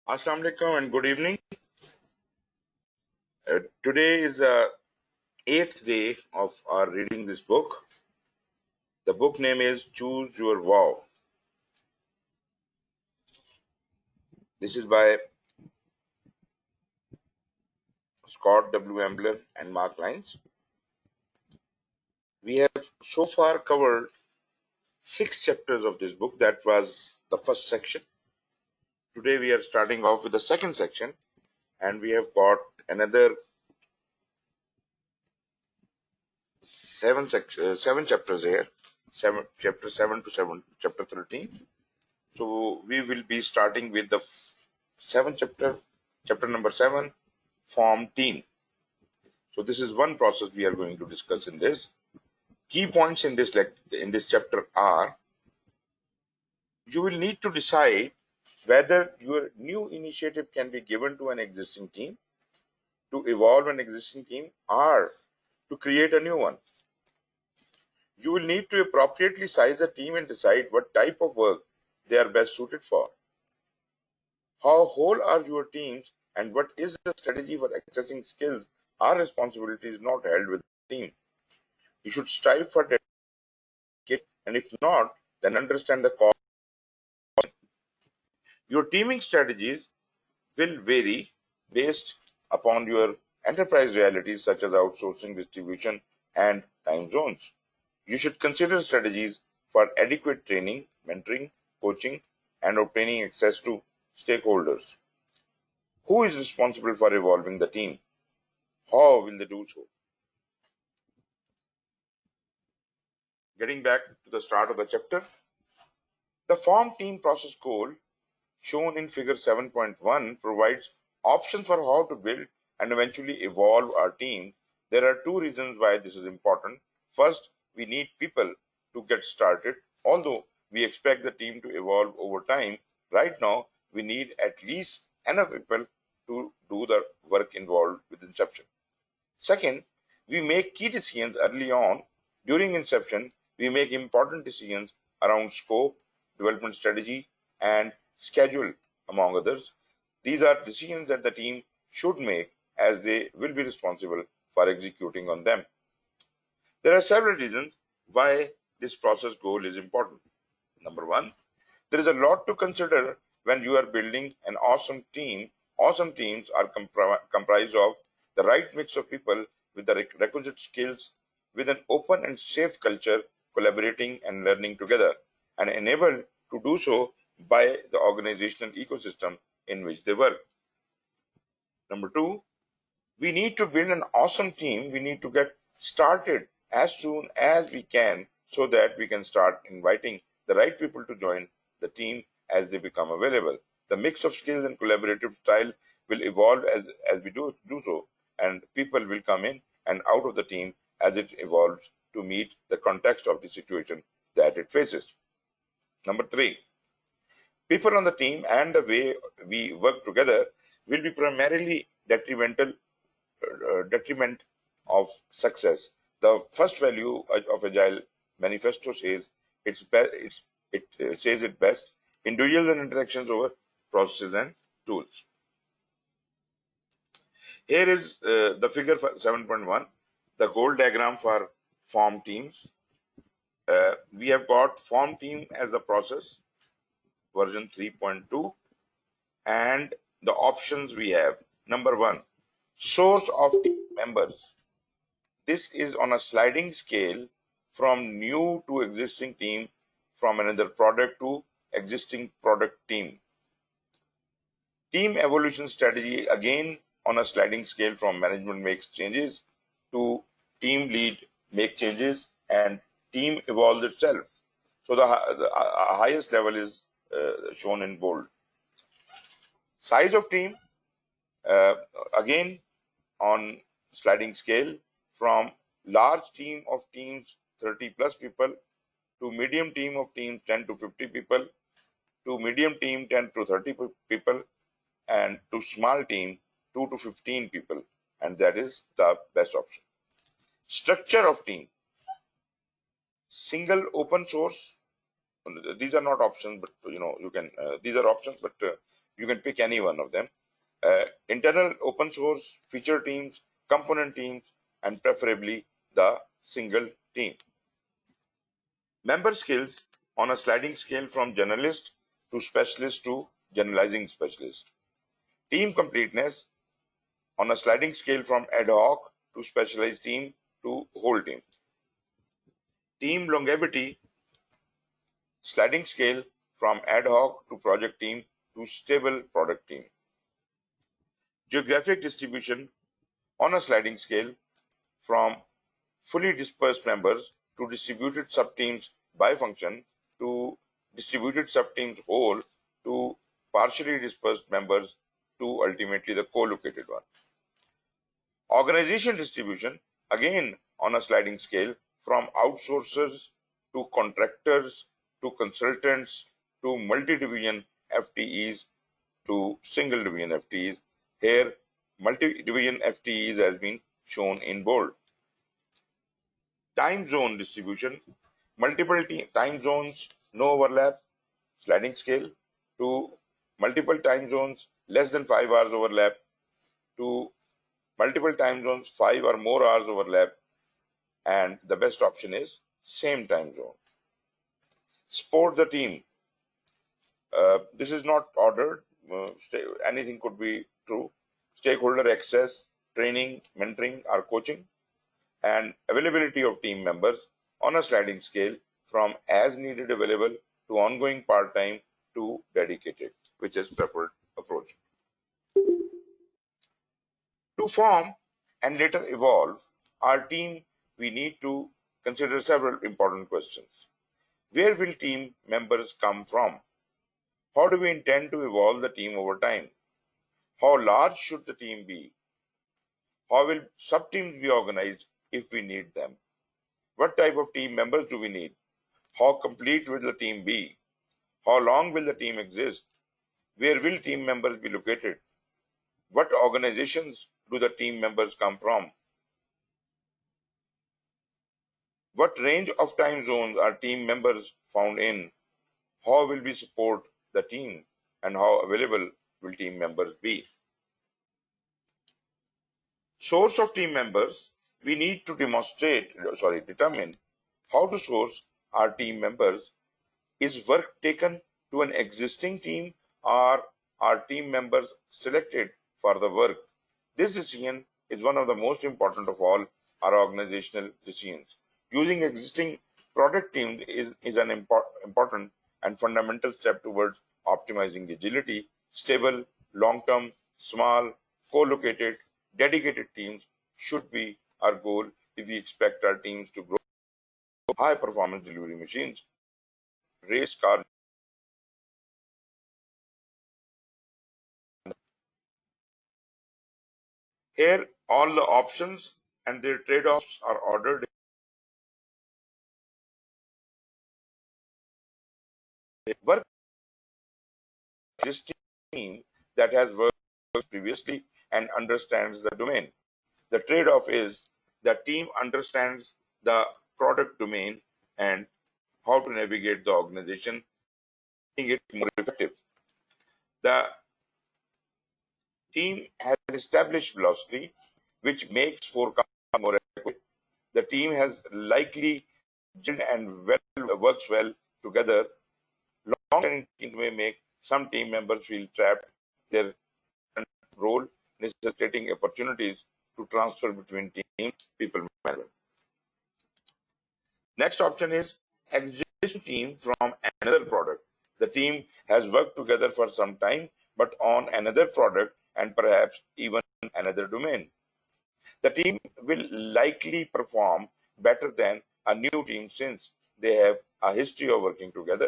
Assalamu alaikum and good evening. Today is the 8th day of our reading this book. The book name is Choose Your WoW. This is by Scott W. Ambler and Mark Lyons. We have so far covered 6 chapters of this book. That was the first section. Today we are starting off with the second section, and we have got another 7 chapters here. Chapter 7 to chapter 13. So we will be starting with the chapter number 7, form team. So this is one process we are going to discuss in this. Key points in this chapter are: you will need to decide whether your new initiative can be given to an existing team, to evolve an existing team, or to create a new one. You will need to appropriately size a team and decide what type of work they are best suited for. How whole are your teams, and what is the strategy for accessing skills or responsibilities not held with the team? You should strive for that, and if not, then understand the cost. Your teaming strategies will vary based upon your enterprise realities such as outsourcing, distribution, and time zones. You should consider strategies for adequate training, mentoring, coaching, and obtaining access to stakeholders. Who is responsible for evolving the team? How will they do so? Getting back to the start of the chapter, the form team process goal shown in figure 7.1 provides options for how to build and eventually evolve our team. There are 2 reasons why this is important. First, we need people to get started. Although we expect the team to evolve over time, right now we need at least enough people to do the work involved with inception. Second, we make key decisions early on. During inception, we make important decisions around scope, development strategy, and schedule, among others. These are decisions that the team should make, as they will be responsible for executing on them. There are several reasons why this process goal is important. Number 1, there is a lot to consider when you are building an awesome team. Awesome teams are comprised of the right mix of people with the requisite skills, with an open and safe culture, collaborating and learning together, and enabled to do so by the organizational ecosystem in which they work. Number 2, we need to build an awesome team. We need to get started as soon as we can so that we can start inviting the right people to join the team as they become available. The mix of skills and collaborative style will evolve as we do so, and people will come in and out of the team as it evolves to meet the context of the situation that it faces. Number 3, people on the team and the way we work together will be primarily detriment of success. The first value of Agile Manifesto says says it best: individuals and interactions over processes and tools. Here is the figure for 7.1, the goal diagram for form teams. We have got form team as a process, version 3.2, and the options we have. Number 1, source of team members. This is on a sliding scale from new to existing team, from another product to existing product team. Team evolution strategy, again on a sliding scale from management makes changes to team lead make changes and team evolves itself. So the highest level is shown in bold. Size of team, again on sliding scale from large team of teams 30 plus people to medium team of teams 10 to 50 people to medium team 10 to 30 people and to small team 2 to 15 people, and that is the best option. Structure of team: single open source these are not options, but you can these are options, but you can pick any one of them. Internal open source, feature teams, component teams, and preferably the single team. Member skills on a sliding scale from generalist to specialist to generalizing specialist. Team completeness on a sliding scale from ad hoc to specialized team to whole team. Team longevity sliding scale from ad hoc to project team to stable product team. Geographic distribution on a sliding scale from fully dispersed members to distributed subteams by function to distributed subteams whole to partially dispersed members to ultimately the co-located one. Organization distribution, again on a sliding scale from outsourcers to contractors to consultants to multi-division FTEs to single division FTEs. Here, multi-division FTEs has been shown in bold. Time zone distribution, multiple time zones, no overlap, sliding scale to multiple time zones, less than 5 hours overlap to multiple time zones, 5 or more hours overlap, and the best option is same time zone. Support the team. This is not ordered. Anything could be true. Stakeholder access, training, mentoring, or coaching, and availability of team members on a sliding scale from as needed available to ongoing part-time to dedicated, which is preferred approach. To form and later evolve our team, we need to consider several important questions. Where will team members come from? How do we intend to evolve the team over time? How large should the team be? How will sub-teams be organized if we need them? What type of team members do we need? How complete will the team be? How long will the team exist? Where will team members be located? What organizations do the team members come from? What range of time zones are team members found in? How will we support the team? And how available will team members be? Source of team members, we need to determine how to source our team members. Is work taken to an existing team or are team members selected for the work? This decision is one of the most important of all our organizational decisions. Using existing product teams is an important and fundamental step towards optimizing agility. Stable, long-term, small, co-located, dedicated teams should be our goal if we expect our teams to grow high-performance delivery machines, race car. Here, all the options and their trade-offs are ordered. Work existing team that has worked previously and understands the domain. The trade-off is the team understands the product domain and how to navigate the organization, making it more effective. The team has established velocity, which makes forecasting more accurate. The team has likely gelled and works well together. Long-standing teams may make some team members feel trapped in their role, necessitating opportunities to transfer between team people management. Next option is existing team from another product. The team has worked together for some time, but on another product and perhaps even another domain. The team will likely perform better than a new team since they have a history of working together.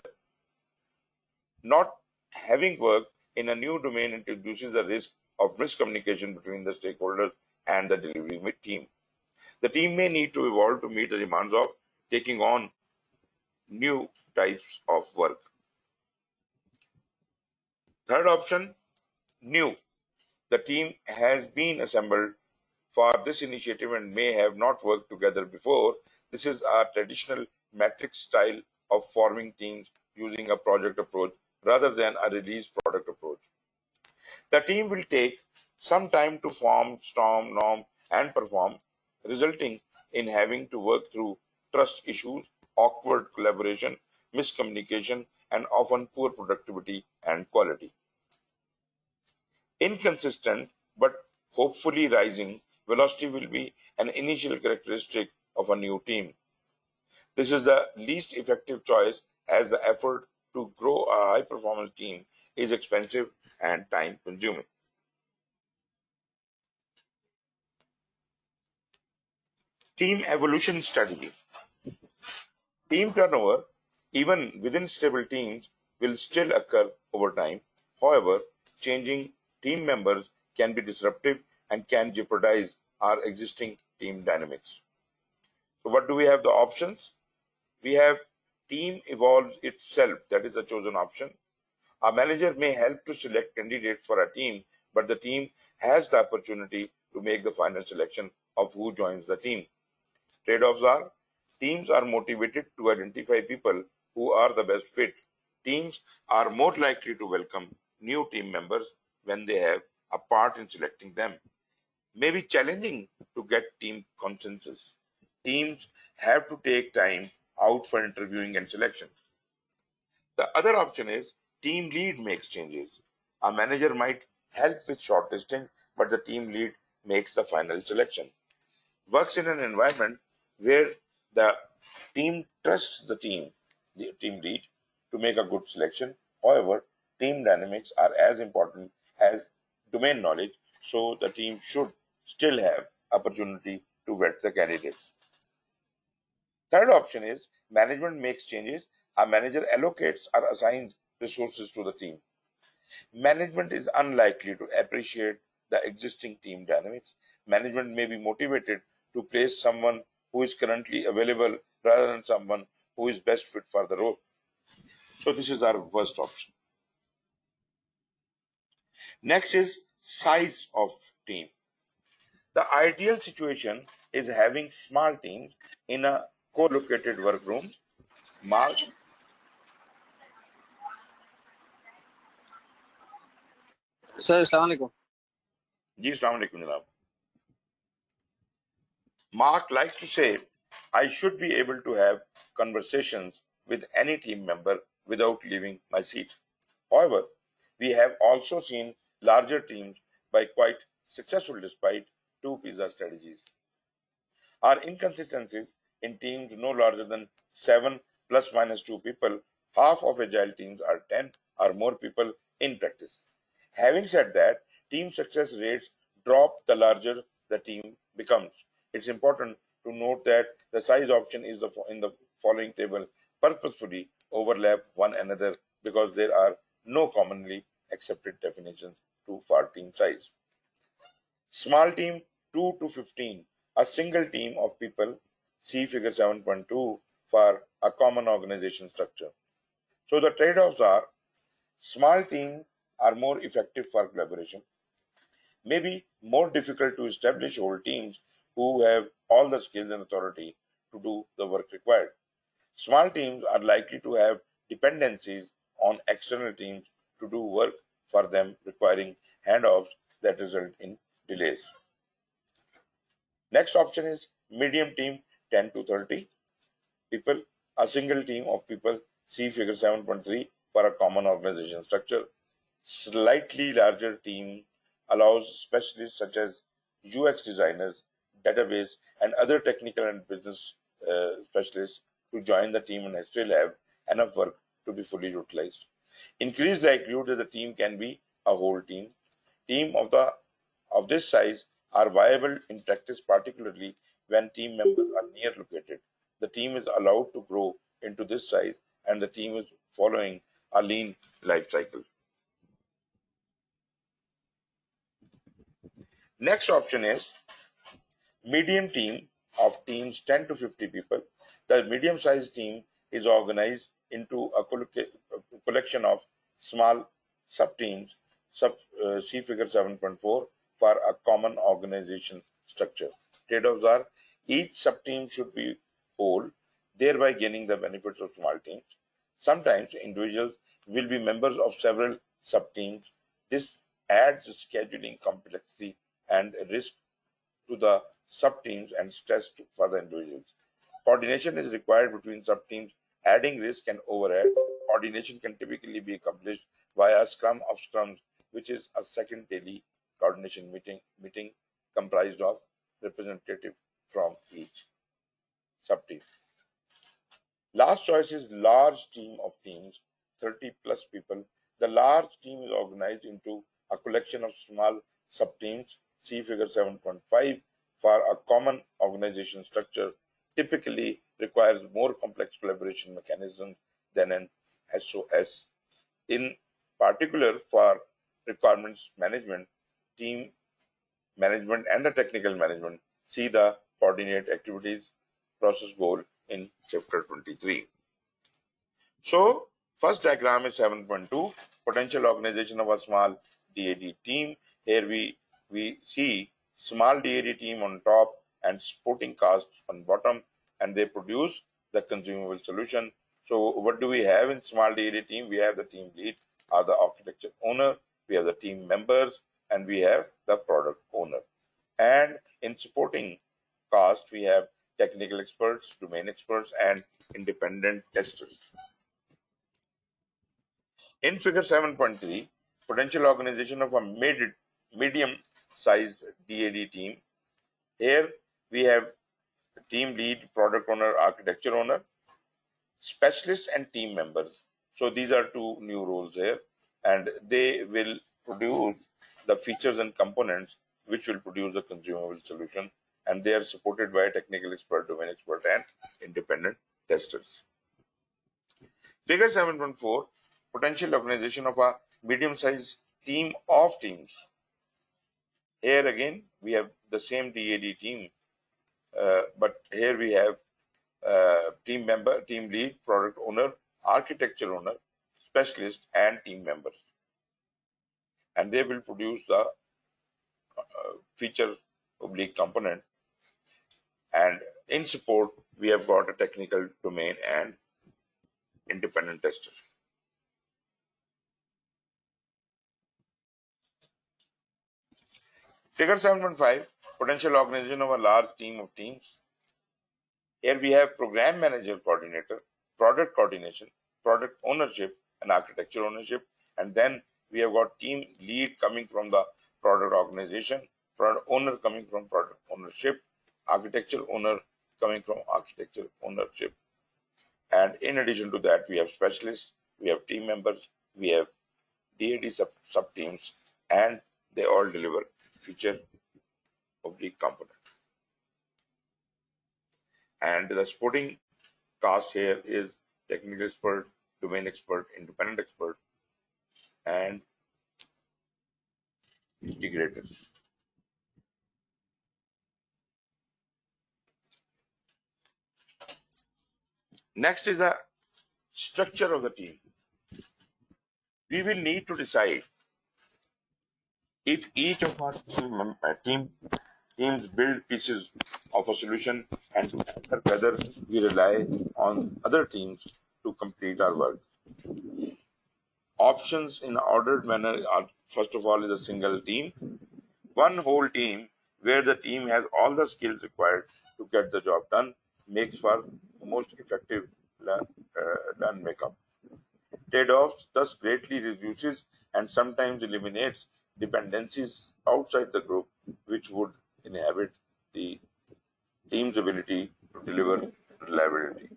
Not having worked in a new domain introduces the risk of miscommunication between the stakeholders and the delivery team. The team may need to evolve to meet the demands of taking on new types of work. Third option, new. The team has been assembled for this initiative and may have not worked together before. This is a traditional matrix style of forming teams using a project approach rather than a release product approach. The team will take some time to form, storm, norm, and perform, resulting in having to work through trust issues, awkward collaboration, miscommunication, and often poor productivity and quality. Inconsistent but hopefully rising velocity will be an initial characteristic of a new team. This is the least effective choice as the effort to grow a high performance team is expensive and time consuming. Team evolution strategy. Team turnover, even within stable teams, will still occur over time. However, changing team members can be disruptive and can jeopardize our existing team dynamics. So, what do we have the options? We have team evolves itself, that is the chosen option. A manager may help to select candidates for a team, but the team has the opportunity to make the final selection of who joins the team. Trade-offs are teams are motivated to identify people who are the best fit. Teams are more likely to welcome new team members when they have a part in selecting them. May be challenging to get team consensus. Teams have to take time out for interviewing and selection. The other option is team lead makes changes. A manager might help with shortlisting, but the team lead makes the final selection. Works in an environment where the team trusts the team lead, to make a good selection. However, team dynamics are as important as domain knowledge, so the team should still have opportunity to vet the candidates. Third option is management makes changes. A manager allocates or assigns resources to the team. Management is unlikely to appreciate the existing team dynamics. Management may be motivated to place someone who is currently available rather than someone who is best fit for the role. So this is our first option. Next is size of team. The ideal situation is having small teams in a co-located workroom. Mark, Sir, Assalamualaikum. ji, Assalamu alaikum, Janab. Mark likes to say, I should be able to have conversations with any team member without leaving my seat. However, we have also seen larger teams by quite successful despite two pizza strategies. Our inconsistencies in teams no larger than 7 plus minus 2 people, half of agile teams are 10 or more people in practice. Having said that, team success rates drop the larger the team becomes. It's important to note that the size option is in the following table purposefully overlap one another because there are no commonly accepted definitions for team size. Small team 2 to 15, a single team of people, see figure 7.2 for a common organization structure. So the trade-offs are small teams are more effective for collaboration, may be more difficult to establish whole teams who have all the skills and authority to do the work required. Small teams are likely to have dependencies on external teams to do work for them, requiring handoffs that result in delays. Next option is medium team 10 to 30 people, a single team of people, see figure 7.3 for a common organization structure. Slightly larger team allows specialists such as UX designers, database, and other technical and business specialists to join the team and still have enough work to be fully utilized. Increased likelihood that the team can be a whole team. Team of this size are viable in practice, particularly when team members are near located. The team is allowed to grow into this size and the team is following a lean life cycle. Next option is medium team of teams 10 to 50 people. The medium sized team is organized into a collection of small sub teams, see figure 7.4 for a common organization structure. Trade-offs are each sub team should be whole, thereby gaining the benefits of small teams. Sometimes individuals will be members of several sub-teams. This adds scheduling complexity and risk to the sub-teams and stress for the individuals. Coordination is required between sub-teams, adding risk and overhead. Coordination can typically be accomplished via a scrum of scrums, which is a second daily coordination meeting comprised of representative from each sub-team. Last choice is large team of teams, 30 plus people. The large team is organized into a collection of small sub-teams, see figure 7.5, for a common organization structure, typically requires more complex collaboration mechanisms than an SOS. In particular, for requirements management, team management, and the technical management, see the coordinate activities process goal in chapter 23. So, first diagram is 7.2, potential organization of a small DAD team. Here we see small DAD team on top and supporting casts on bottom, and they produce the consumable solution. So, what do we have in small DAD team? We have the team lead or the architecture owner, we have the team members, and we have the product owner. And in supporting cast, we have technical experts, domain experts, and independent testers. In figure 7.3, potential organization of a medium-sized DAD team. Here we have team lead, product owner, architecture owner, specialists, and team members. So these are two new roles here, and they will produce the features and components which will produce a consumable solution, and they are supported by a technical expert, domain expert, and independent testers. Figure 7.4, potential organization of a medium-sized team of teams. Here again, we have the same DAD team, but here we have team member, team lead, product owner, architecture owner, specialist, and team members. And they will produce the feature oblique component. And in support, we have got a technical domain and independent tester. Figure 7.5, potential organization of a large team of teams. Here we have program manager coordinator, product coordination, product ownership, and architecture ownership. And then we have got team lead coming from the product organization, product owner coming from product ownership, architecture owner coming from architecture ownership. And in addition to that, we have specialists, we have team members, we have DAD sub teams, and they all deliver feature oblique component. And the supporting cast here is technical expert, domain expert, independent expert, and integrators. Next is the structure of the team. We will need to decide if each of our teams build pieces of a solution and whether we rely on other teams to complete our work. Options in ordered manner are, first of all, is a single team, one whole team where the team has all the skills required to get the job done, makes for most effective learn makeup. Trade-offs thus greatly reduces and sometimes eliminates dependencies outside the group, which would inhibit the team's ability to deliver reliability.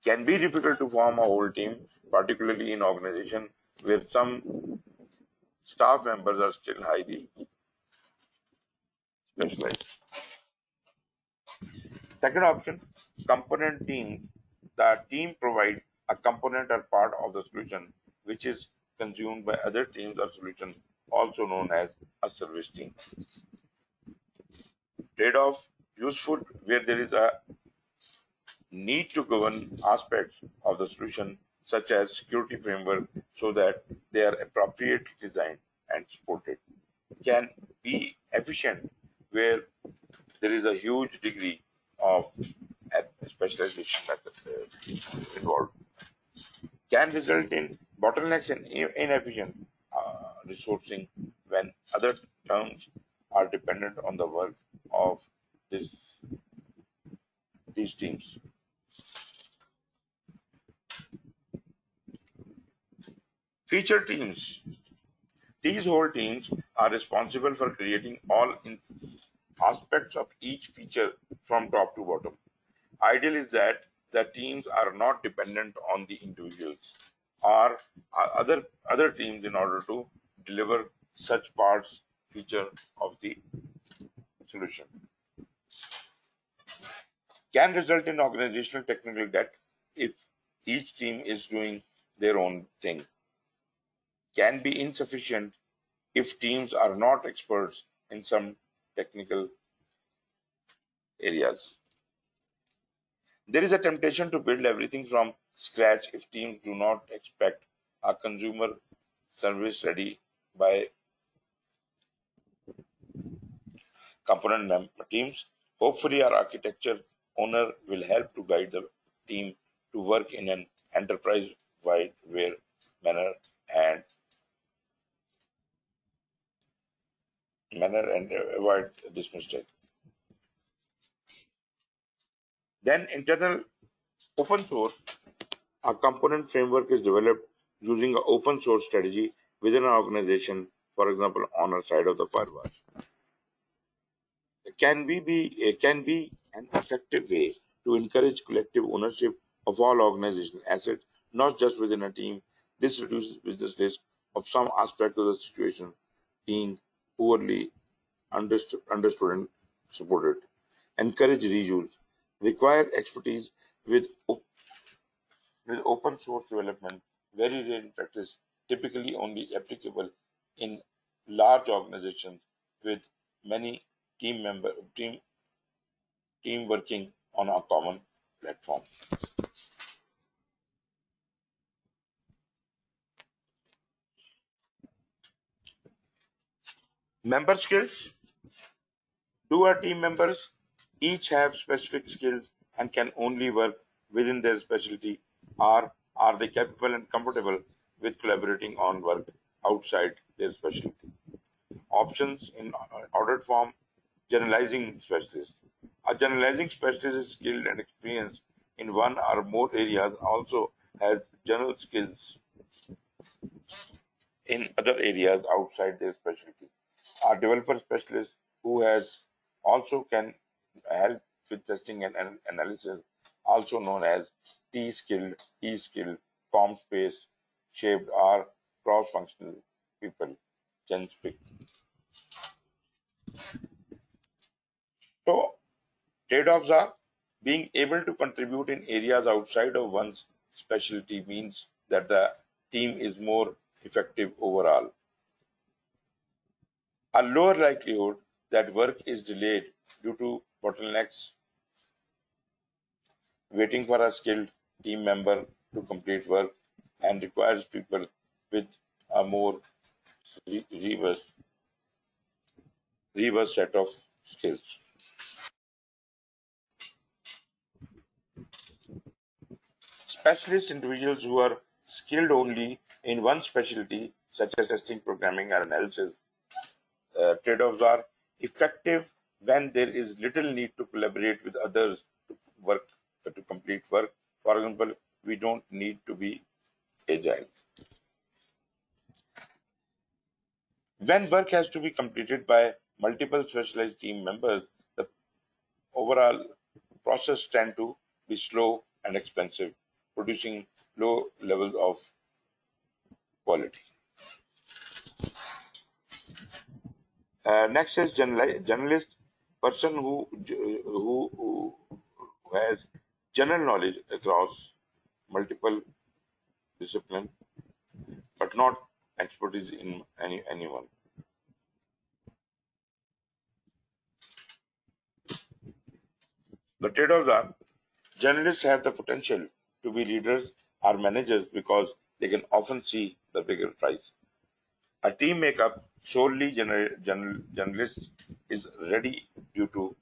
Can be difficult to form a whole team, particularly in organization where some staff members are still highly specialized. Second option, component team. The team provides a component or part of the solution which is consumed by other teams or solution, also known as a service team. Trade-off, useful where there is a need to govern aspects of the solution such as security framework so that they are appropriately designed and supported. Can be efficient where there is a huge degree of specialization method involved, can result in bottlenecks and inefficient resourcing when other terms are dependent on the work of this, these teams. Feature teams. These whole teams are responsible for creating all aspects of each feature from top to bottom. Ideal is that the teams are not dependent on the individuals or other teams in order to deliver such parts feature of the solution. Can result in organizational technical debt if each team is doing their own thing. Can be insufficient if teams are not experts in some technical areas. There is a temptation to build everything from scratch if teams do not expect a consumer service ready by teams. Hopefully, our architecture owner will help to guide the team to work in an enterprise-wide manner and and avoid this mistake. Then internal open source, a component framework is developed using an open source strategy within an organization, for example, on our side of the firewall. Can be an effective way to encourage collective ownership of all organizational assets, not just within a team. This reduces business risk of some aspect of the situation being poorly understood and supported. Encourage reuse. Require expertise with open source development, very rare in practice, typically only applicable in large organizations with many team working on a common platform. Member skills. Do our team members each have specific skills and can only work within their specialty, or are they capable and comfortable with collaborating on work outside their specialty? Options in ordered form. Generalizing specialist. A generalizing specialist is skilled and experienced in one or more areas, also has general skills in other areas outside their specialty. A developer specialist who has also can help with testing and analysis, also known as T-skilled, E-skilled, com-space, shaped, or cross-functional people can speak. So trade-offs are being able to contribute in areas outside of one's specialty means that the team is more effective overall. A lower likelihood that work is delayed due to bottlenecks, waiting for a skilled team member to complete work, and requires people with a more reverse set of skills. Specialist individuals who are skilled only in one specialty, such as testing, programming, or analysis, trade-offs are effective when there is little need to collaborate with others to work to complete work. For example, we don't need to be agile. When work has to be completed by multiple specialized team members, the overall process tend to be slow and expensive, producing low levels of quality. Next is generalist, person who has general knowledge across multiple disciplines, but not expertise in anyone. The trade-offs are generalists have the potential to be leaders or managers because they can often see the bigger prize. A team makeup solely generalist is ready due to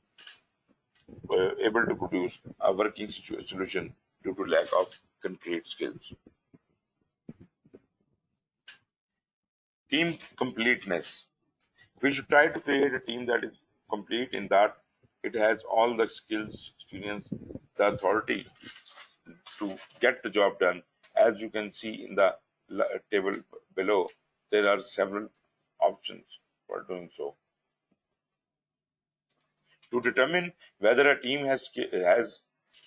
able to produce a working solution due to lack of concrete skills. Team completeness. We should try to create a team that is complete in that it has all the skills, experience, the authority to get the job done. As you can see in the table below, there are several options for doing so. To determine whether a team has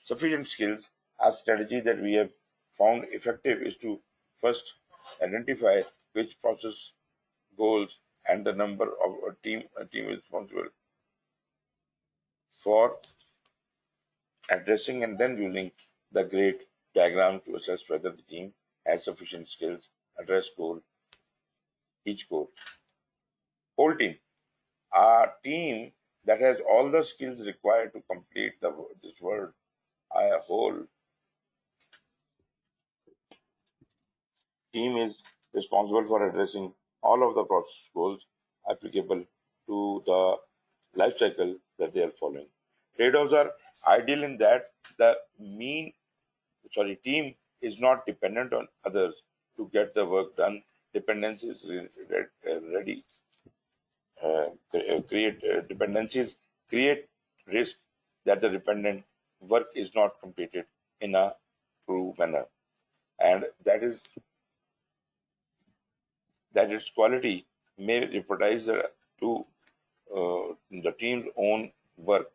sufficient skills, a strategy that we have found effective is to first identify which process, goals, and the number of a team is responsible for addressing, and then using the great diagram to assess whether the team has sufficient skills, address each goal. Whole team. A team that has all the skills required to complete this word, a whole team is responsible for addressing all of the process goals applicable to the life cycle that they are following. Trade-offs are ideal in that the team is not dependent on others to get the work done. Dependencies dependencies create risk that the dependent work is not completed in a true manner, and that its quality may jeopardize to the team's own work.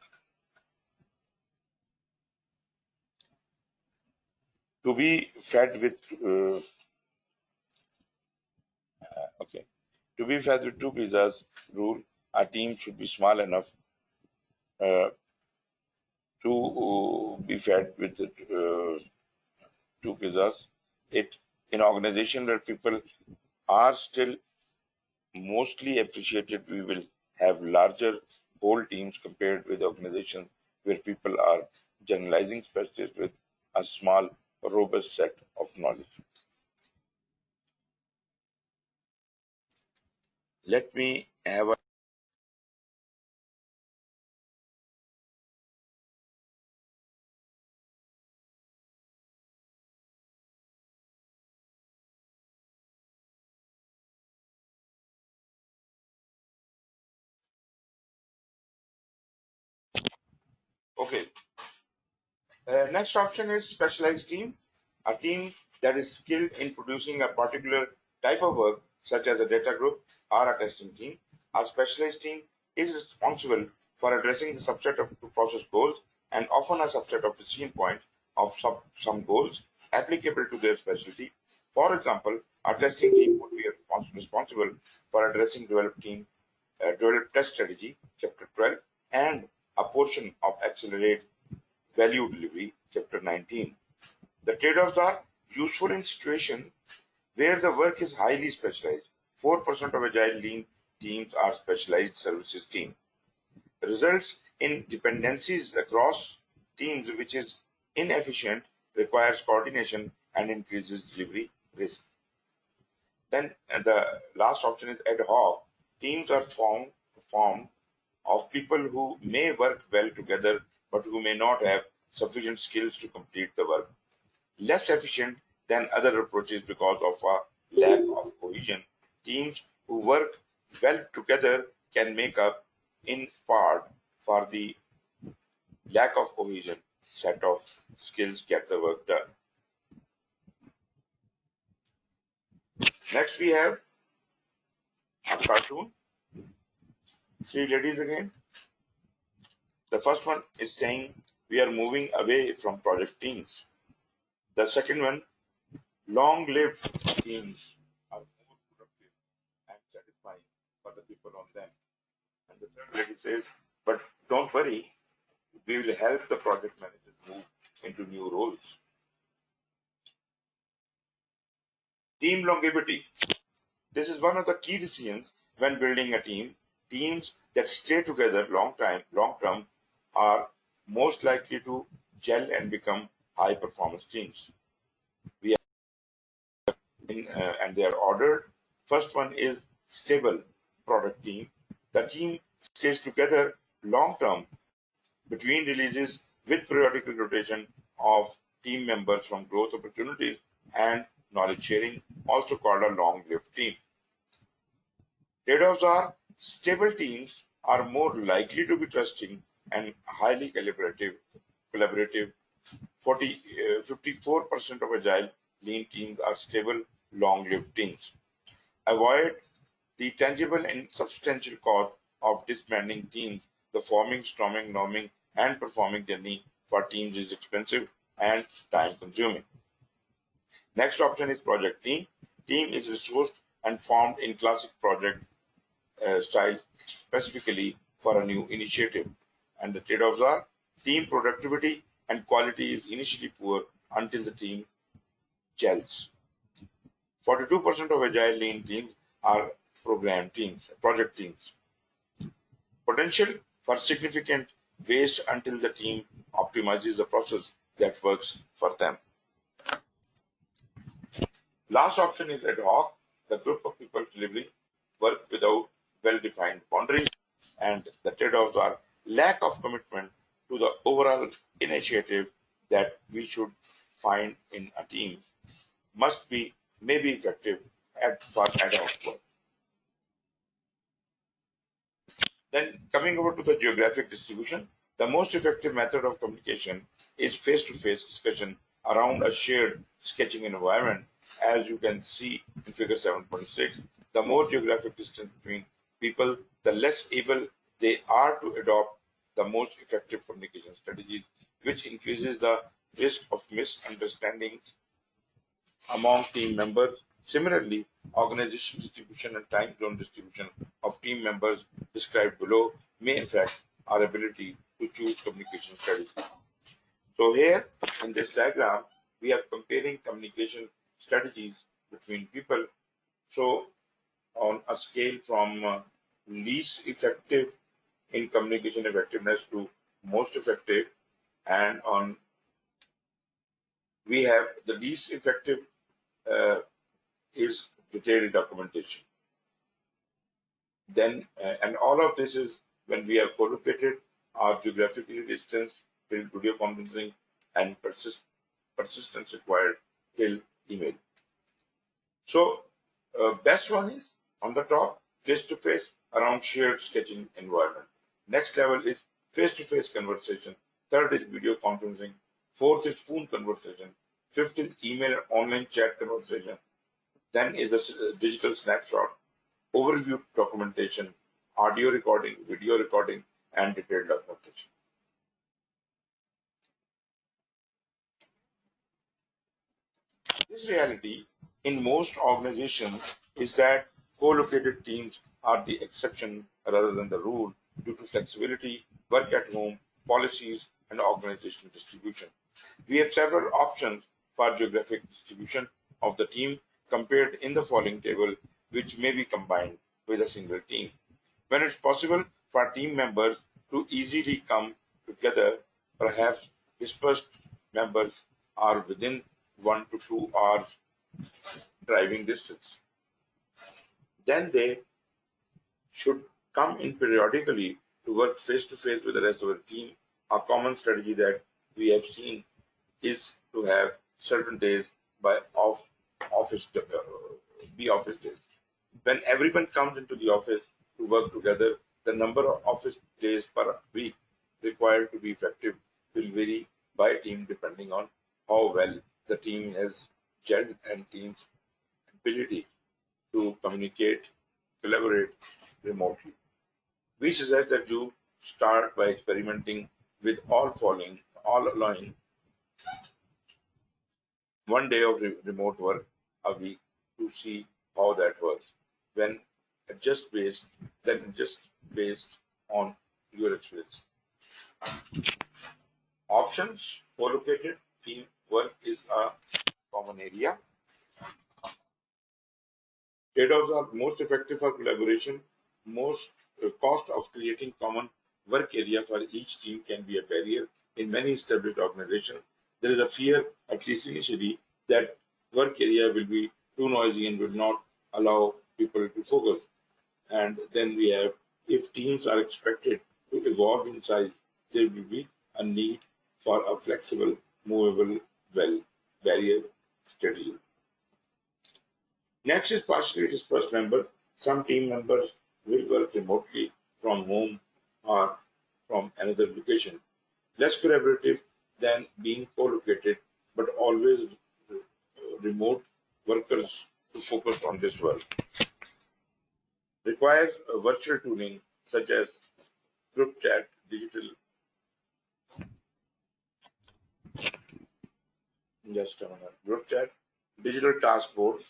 To be fed with okay, to be fed with two pizzas rule, a team should be small enough uh, to be fed with two pizzas. It in organization where people are still mostly appreciated, we will have larger whole teams compared with organizations where people are generalizing specialists with a small, robust set of knowledge. Let me have a okay. Next option is specialized team, a team that is skilled in producing a particular type of work, such as a data group or a testing team. A specialized team is responsible for addressing the subset of process goals and often a subset of decision points of some goals applicable to their specialty. For example, a testing team would be responsible for addressing developed test strategy, chapter 12, and a portion of accelerate value delivery, chapter 19. The trade-offs are useful in situations where the work is highly specialized. 4% of agile lean teams are specialized services teams. Results in dependencies across teams, which is inefficient, requires coordination, and increases delivery risk. Then the last option is ad hoc. Teams are formed of people who may work well together but who may not have sufficient skills to complete the work. Less efficient than other approaches because of a lack of cohesion. Teams who work well together can make up in part for the lack of cohesion. Set of skills get the work done. Next we have a cartoon. Three ladies again. The first one is saying we are moving away from project teams. The second one, long-lived teams are more productive and satisfying for the people on them. And the third lady says, but don't worry, we will help the project managers move into new roles. Team longevity. This is one of the key decisions when building a team. Teams that stay together long term are most likely to gel and become high performance teams. We are and they are ordered. First one is stable product team. The team stays together long term between releases with periodical rotation of team members from growth opportunities and knowledge sharing, also called a long-lived team. Trade-offs are stable teams are more likely to be trusting and highly collaborative. 54% of agile lean teams are stable, long-lived teams. Avoid the tangible and substantial cost of disbanding teams. The forming, storming, norming, and performing journey for teams is expensive and time-consuming. Next option is project team. Team is resourced and formed in classic project style specifically for a new initiative. And the trade-offs are team productivity and quality is initially poor until the team gels. 42% of agile lean teams are project teams. Potential for significant waste until the team optimizes the process that works for them. Last option is ad hoc, the group of people delivering work without well-defined boundaries, and the trade-offs are lack of commitment to the overall initiative that we should find in a team may be effective for ad hoc work. Then coming over to the geographic distribution, the most effective method of communication is face-to-face discussion around a shared sketching environment. As you can see in figure 7.6, the more geographic distance between people, the less able they are to adopt the most effective communication strategies, which increases the risk of misunderstandings among team members. Similarly, organization distribution and time zone distribution of team members described below may affect our ability to choose communication strategies. So here in this diagram, we are comparing communication strategies between people. So on a scale from least effective in communication effectiveness to most effective, and on we have the least effective is detailed documentation. Then, and all of this is when we are co-located, our geographically distance till video conferencing and persistence required till email. So, best one is on the top, face-to-face around shared sketching environment. Next level is face-to-face conversation. Third is video conferencing. Fourth is phone conversation. Fifth is email and online chat conversation. Then is a digital snapshot, overview documentation, audio recording, video recording, and detailed documentation. This reality in most organizations is that co-located teams are the exception rather than the rule due to flexibility, work at home, policies, and organizational distribution. We have several options for geographic distribution of the team compared in the following table, which may be combined with a single team. When it's possible for team members to easily come together, perhaps dispersed members are within 1 to 2 hours driving distance. Then they should come in periodically to work face to face with the rest of the team. A common strategy that we have seen is to have certain days by office days. When everyone comes into the office to work together, the number of office days per week required to be effective will vary by team depending on how well the team has gelled and team's ability to communicate, collaborate remotely. We suggest that you start by experimenting with all allowing 1 day of remote work a week to see how that works. Then adjust based on your experience. Options: co-located team work is a common area. Trade-offs are most effective for collaboration. Most cost of creating common work area for each team can be a barrier. In many established organizations, there is a fear, at least initially, that work area will be too noisy and will not allow people to focus. And then we have, if teams are expected to evolve in size, there will be a need for a flexible, movable, well barrier strategy. Next is partially dispersed members. Some team members will work remotely from home or from another location. Less collaborative than being co-located, but always remote workers to focus on this work. Requires a virtual tooling such as group chat, group chat, digital task boards,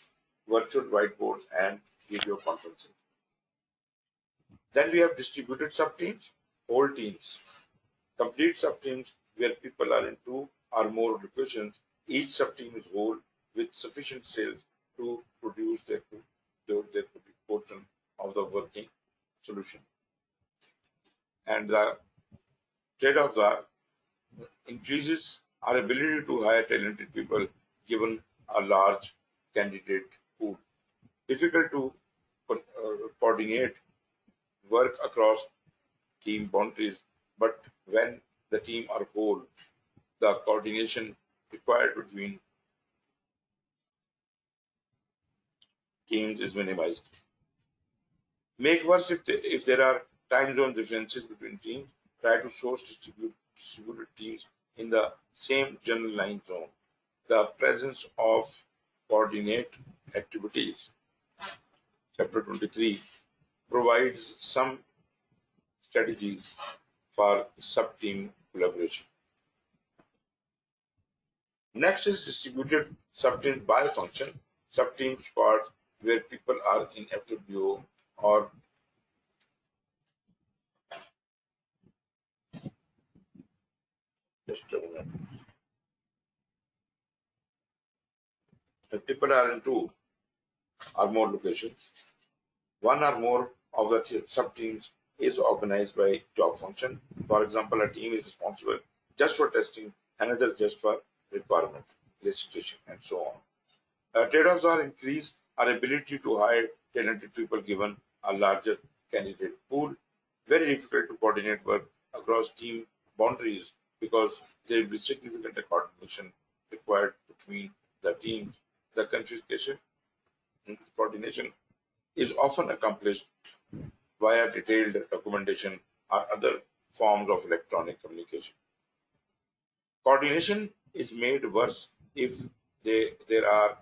virtual whiteboards, and video conferencing. Then we have distributed subteams, whole teams, complete subteams where people are in two or more locations. Each subteam is whole with sufficient sales to produce their portion of the working solution. And the trade-offs are increases our ability to hire talented people given a large candidate pool. Difficult to coordinate work across team boundaries, but when the team are whole, the coordination required between teams is minimized. Make worse if there are time zone differences between teams. Try to source distributed teams in the same general line zone. The presence of coordinate activities, chapter 23, provides some strategies for sub-team collaboration. Next is distributed sub-teams by function. Sub-team squads where people are in FWO or just a minute. If people are in two or more locations, one or more of the sub-teams is organized by job function. For example, a team is responsible just for testing, another just for requirement, elicitation, and so on. Trade-offs are increase our ability to hire talented people given a larger candidate pool. Very difficult to coordinate work across team boundaries because there will be significant coordination required between the teams. The configuration and coordination is often accomplished via detailed documentation or other forms of electronic communication. Coordination is made worse if there are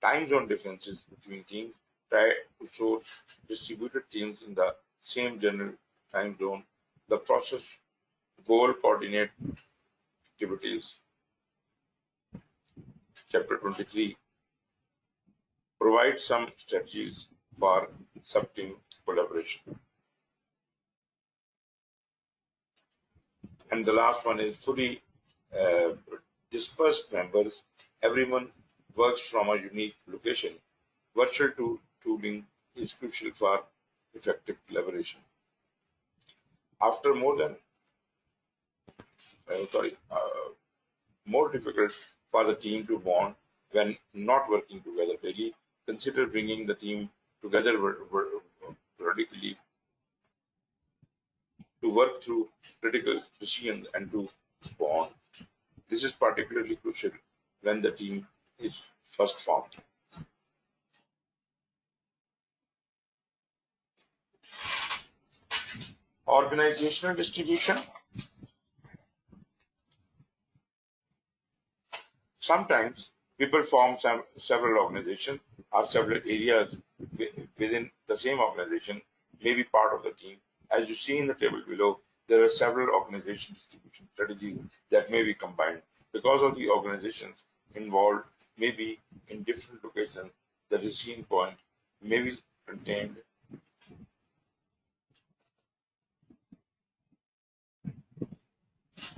time zone differences between teams. Try to source distributed teams in the same general time zone. The process goal coordinate activities, chapter 23, provides some strategies for sub-team collaboration. And the last one is fully dispersed members. Everyone works from a unique location. Virtual tooling is crucial for effective collaboration. After more difficult for the team to bond when not working together daily, consider bringing the team together radically to work through critical decisions and to bond. This is particularly crucial when the team is first formed. Organizational distribution. Sometimes people form several organizations or several areas within the same organization, may be part of the team. As you see in the table below, there are several organization distribution strategies that may be combined. Because of the organizations involved may be in different locations, the decision point may be contained.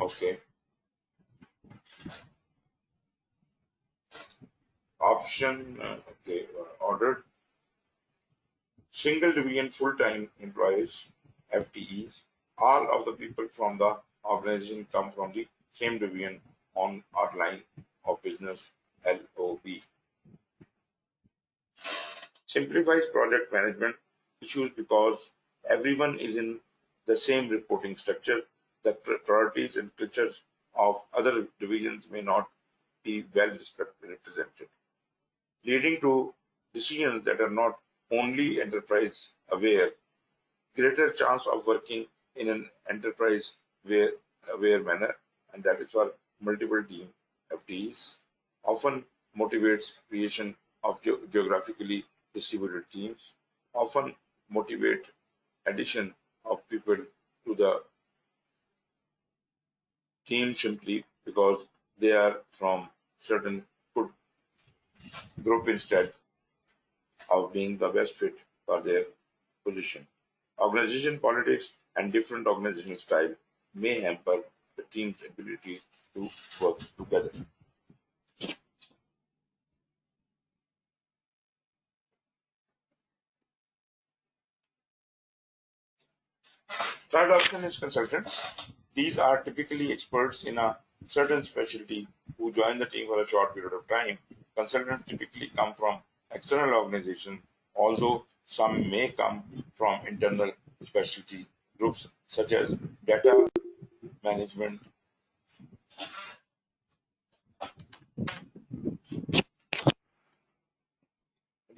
Okay. Option, ordered. Single division full-time employees, FTEs. All of the people from the organization come from the same division on our line of business, LOB. Simplifies project management issues because everyone is in the same reporting structure. The priorities and cultures of other divisions may not be well represented, leading to decisions that are not only enterprise aware, greater chance of working in an enterprise aware manner, and that is for multiple team FTEs, often motivates creation of geographically distributed teams, often motivate addition of people to the team simply because they are from certain good group instead of being the best fit for their position. Organization politics and different organizational style may hamper the team's ability to work together. Third option is consultants. These are typically experts in a certain specialty who join the team for a short period of time. Consultants typically come from external organizations, although some may come from internal specialty groups such as data management,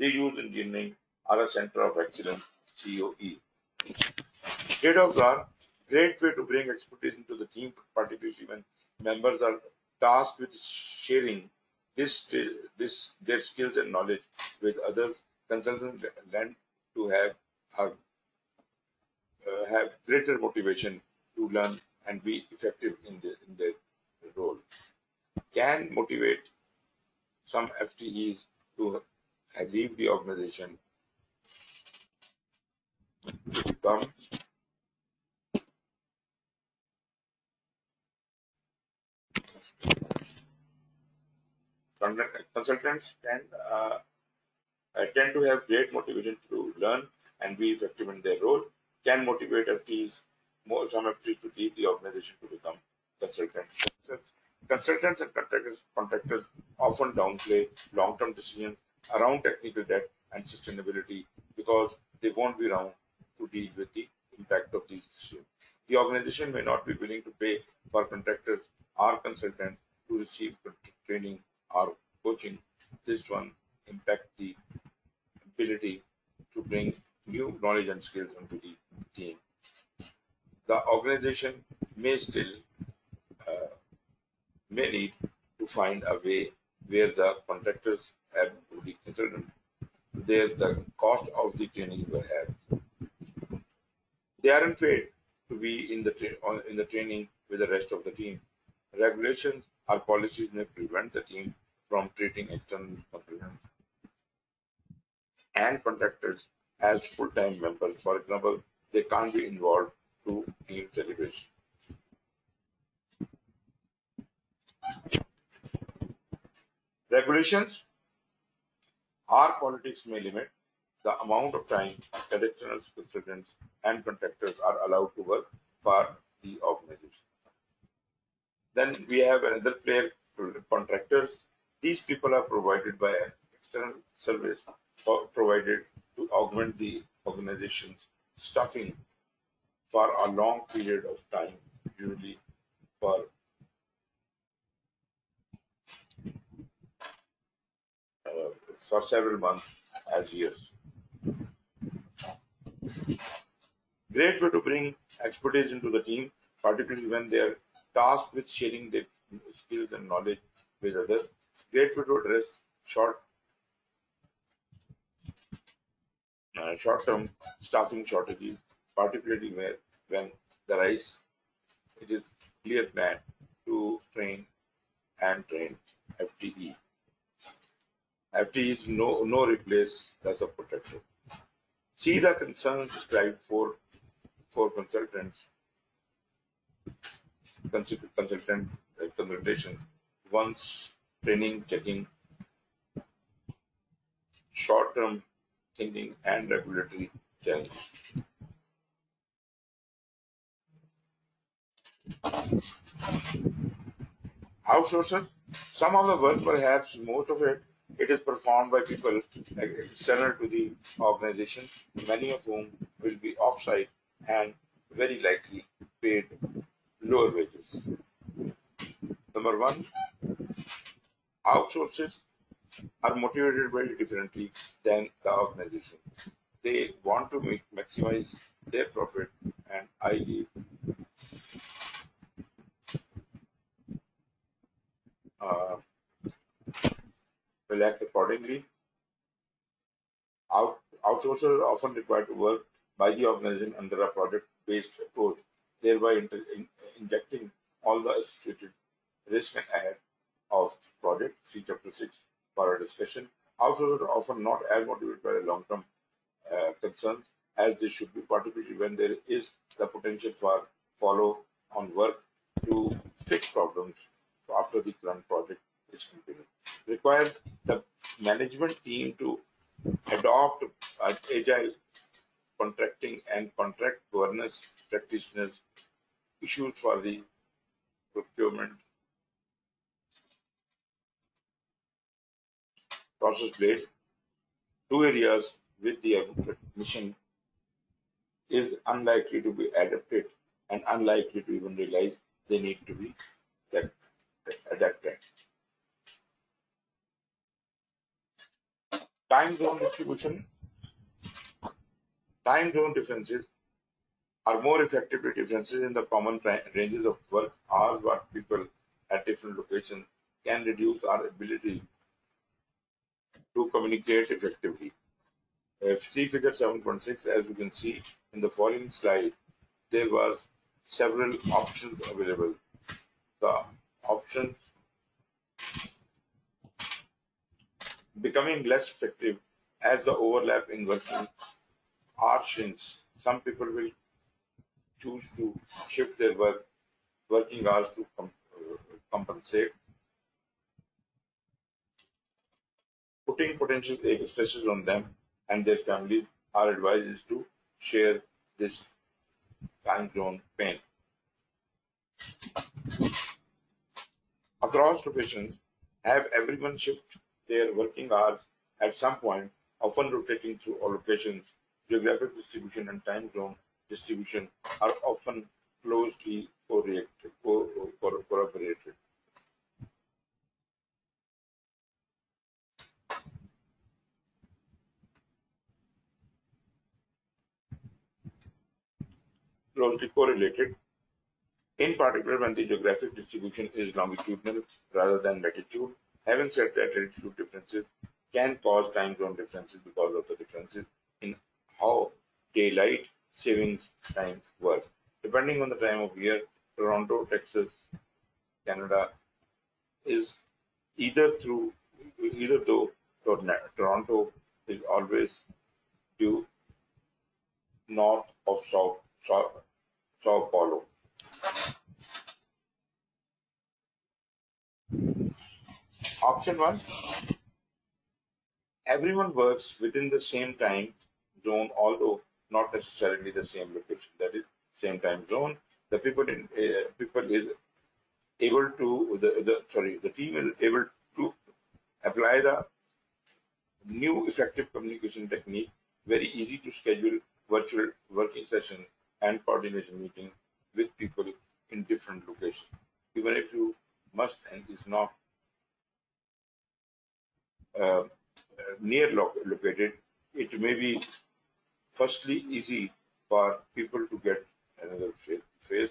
reuse engineering, or a center of excellence COE. Trade-offs are great way to bring expertise into the team, particularly when members are tasked with sharing their skills and knowledge with others. Consultants lend to have greater motivation to learn and be effective in their role. Can motivate some FTEs to leave the organization to become consultants. Can I tend to have great motivation to learn and be effective in their role, can motivate some FTEs to leave the organization to become consultants. Consultants and contractors often downplay long-term decisions around technical debt and sustainability because they won't be around to deal with the impact of these decisions. The organization may not be willing to pay for contractors or consultants to receive training or coaching. This one impact the ability to bring new knowledge and skills into the team. The organization may still uh, may need to find a way where the contractors have to be considered there the cost of the training will have. They aren't paid to be in in the training with the rest of the team. Regulations or policies may prevent the team from treating external consultants and contractors as full-time members. For example, they can't be involved to team celebration. Regulations or politics may limit the amount of time that external consultants and contractors are allowed to work for the organization. Then we have another player, contractors. These people are provided by an external service provided to augment the organization's staffing for a long period of time, usually for uh, for several months as years. Great way to bring expertise into the team, particularly when they are tasked with sharing their skills and knowledge with others. Great way to address short-term staffing shortages, particularly when the rise. It is clear plan to train FTE. FTE is no replace the subcontractor. See the concerns described for consultation. Once training, checking, short-term thinking, and regulatory challenges. Outsourcers, some of the work, perhaps most of it, it is performed by people external to the organization, many of whom will be off-site and very likely paid lower wages. Number one, outsources are motivated very differently than the organization. They want to maximize their profit, and I uh, will act accordingly. Outsourcers are often required to work by the organization under a project-based approach, thereby injecting all the associated risk and ahead of project. See Chapter 6 for our discussion. Outsourcers are often not as motivated by the long-term concerns as they should be, particularly when there is the potential for follow-on work to fix problems after the current project is completed. Require the management team to adopt agile contracting and contract governance practitioners issues for the procurement process blade. Two areas with the mission is unlikely to be adapted and unlikely to even realize they need to be that adapted. Time zone distribution, time zone differences are more effectively differences in the common ranges of work hours what people at different locations can reduce our ability to communicate effectively. See figure 7.6, as you can see in the following slide, there was several options available. The options becoming less effective as the overlap in working hours shrinks. Some people will choose to shift their working hours to compensate, putting potential stresses on them and their families. Our advice is to share this time zone pain. Across locations, have everyone shift their working hours at some point, often rotating through all locations. Geographic distribution and time zone distribution are often closely corroborated. Closely correlated, in particular when the geographic distribution is longitudinal rather than latitude. Having said that, latitude differences can cause time zone differences because of the differences in how daylight savings time work. Depending on the time of year, Toronto, Texas, Canada is either through either though Toronto is always due north of Sao Paulo. Option one, everyone works within the same time zone, although not necessarily the same location. That is same time zone. The people is able to the team is able to apply the new effective communication technique. Very easy to schedule virtual working sessions and coordination meetings with people in different locations. Even if you must and is not uh, near located, it may be firstly easy for people to get another phase.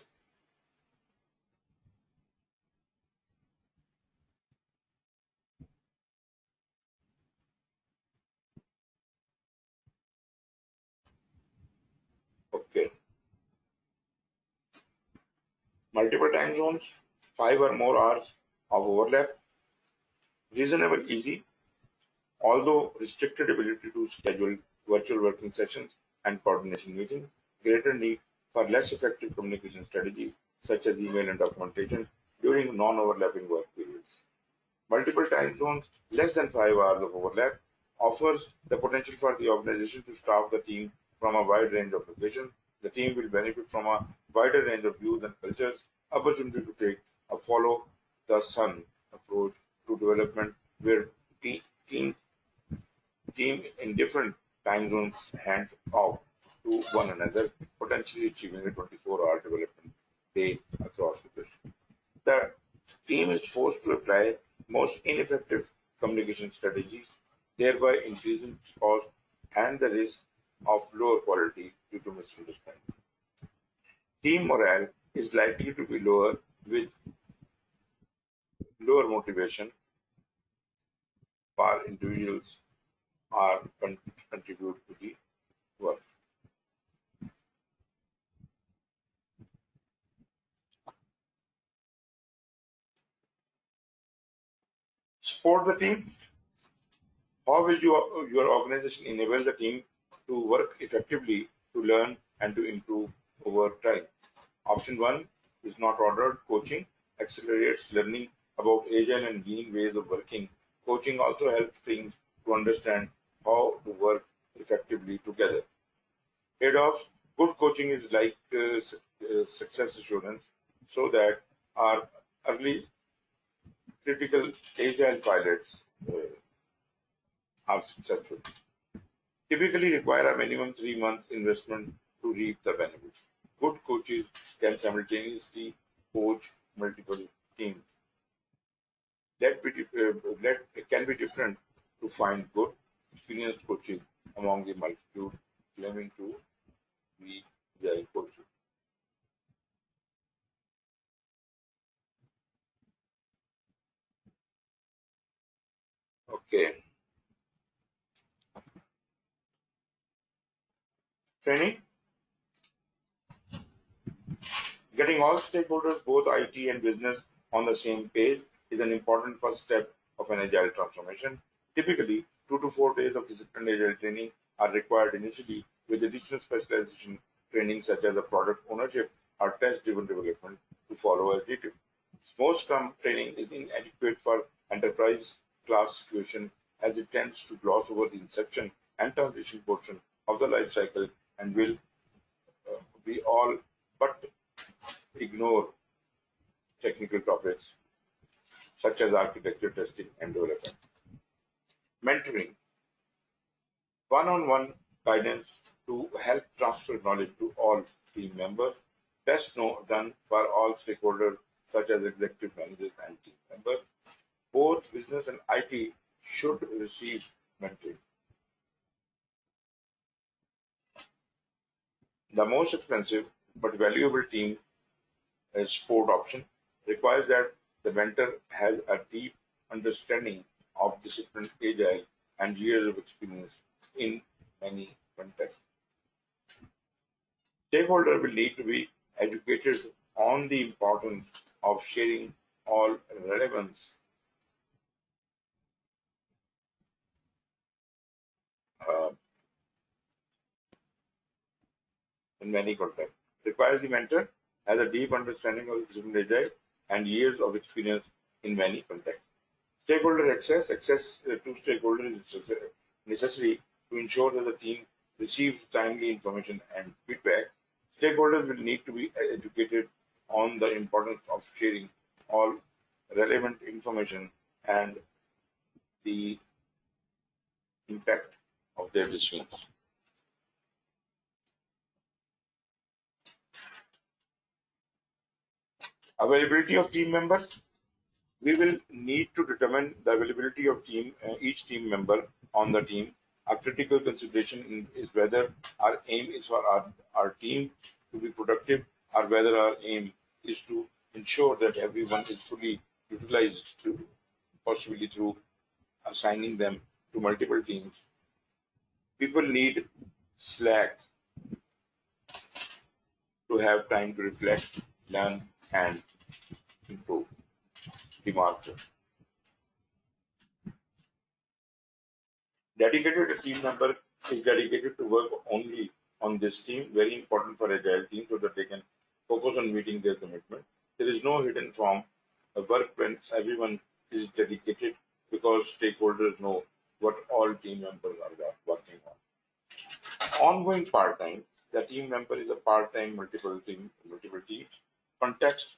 Okay. Multiple time zones, 5 or more hours of overlap, reasonable easy, although restricted ability to schedule virtual working sessions and coordination meetings, greater need for less effective communication strategies such as email and documentation during non-overlapping work periods. Multiple time zones, less than 5 hours of overlap, offers the potential for the organization to staff the team from a wide range of locations. The team will benefit from a wider range of views and cultures, opportunity to take a follow the sun approach to development where team in different time zones hand off to one another, potentially achieving a 24-hour development day across the business. The team is forced to apply most ineffective communication strategies, thereby increasing cost and the risk of lower quality due to misunderstanding. Team morale is likely to be lower with lower motivation for individuals are contribute to the work. Support the team. How will your organization enable the team to work effectively, to learn, and to improve over time? Option one is not ordered coaching, accelerates learning about agile and lean ways of working. Coaching also helps teams to understand how to work effectively together. Trade-offs. Good coaching is like success assurance, so that our early critical agile pilots are successful. Typically require a minimum 3 month investment to reap the benefits. Good coaches can simultaneously coach multiple teams. That can be different to find good, experienced coaches among the multitude claiming to be agile coaches. Okay, training. Getting all stakeholders, both IT and business, on the same page is an important first step of an agile transformation. Typically, 2 to 4 days of disciplined agile training are required initially, with additional specialization training such as a product ownership or test-driven development to follow as needed. Most Scrum training is inadequate for enterprise class situation as it tends to gloss over the inception and transition portion of the life cycle and will be all but ignore technical topics such as architecture, testing, and development. Mentoring, one-on-one guidance to help transfer knowledge to all team members. Best done for all stakeholders such as executive managers and team members. Both business and IT should receive mentoring. The most expensive but valuable team support option requires that the mentor has a deep understanding of discipline, agile, and years of experience in many contexts. Stakeholders will need to be educated on the importance of sharing all relevance uh, in many contexts. Requires the mentor has a deep understanding of discipline, agile, and years of experience in many contexts. Stakeholder access to stakeholders is necessary to ensure that the team receives timely information and feedback. Stakeholders will need to be educated on the importance of sharing all relevant information and the impact of their decisions. Availability of team members. We will need to determine the availability of each team member on the team. A critical consideration is whether our aim is for our team to be productive or whether our aim is to ensure that everyone is fully utilized, possibly through assigning them to multiple teams. People need slack to have time to reflect, learn, and improve. Demarker. Dedicated team member is dedicated to work only on this team, very important for agile team so that they can focus on meeting their commitment. There is no hidden form of work when everyone is dedicated because stakeholders know what all team members are working on. Ongoing part-time, the team member is a part-time multiple teams. Context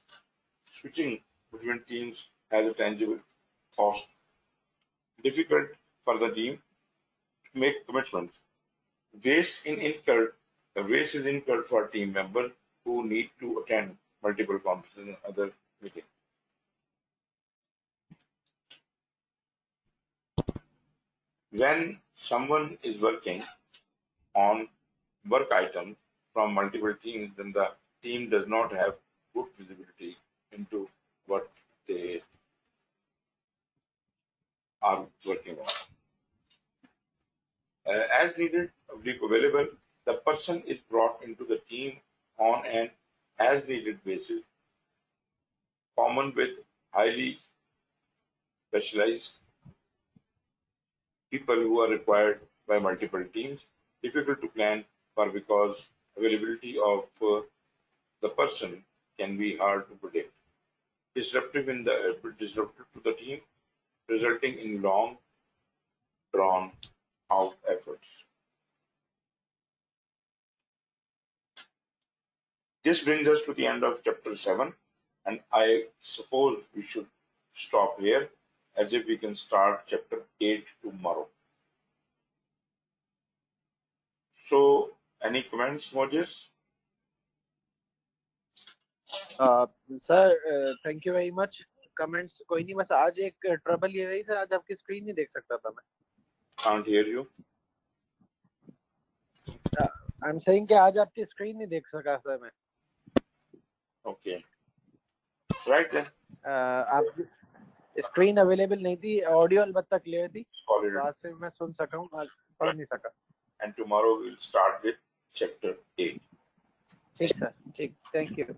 switching between teams has a tangible cost. Difficult for the team to make commitments. Waste is incurred for team members who need to attend multiple conferences and other meetings. When someone is working on work items from multiple teams, then the team does not have good visibility into what they are working on. As needed, available, the person is brought into the team on an as needed basis, common with highly specialized people who are required by multiple teams, difficult to plan for because availability of the person can be hard to predict. Disruptive to the team, resulting in long drawn out efforts. This brings us to the end of chapter 7, and I suppose we should stop here as if we can start chapter 8 tomorrow. So, any comments, Moses? Sir thank you very much comments कोई नहीं, बस आज एक trouble ये रही sir, आज आपकी screen नहीं देख सकता था मैं. Can't hear you. I am saying कि आज आपकी स्क्रीन नहीं देख सका सर मैं. Okay. Right then. आप स्क्रीन अवेलेबल नहीं थी, ऑडियो अलबत्ता क्लियर थी, तो आज से मैं सुन सका हूँ, आज पढ़ नहीं सका. And tomorrow we'll start with chapter 8. ठीक सर, ठीक, थैंक यू.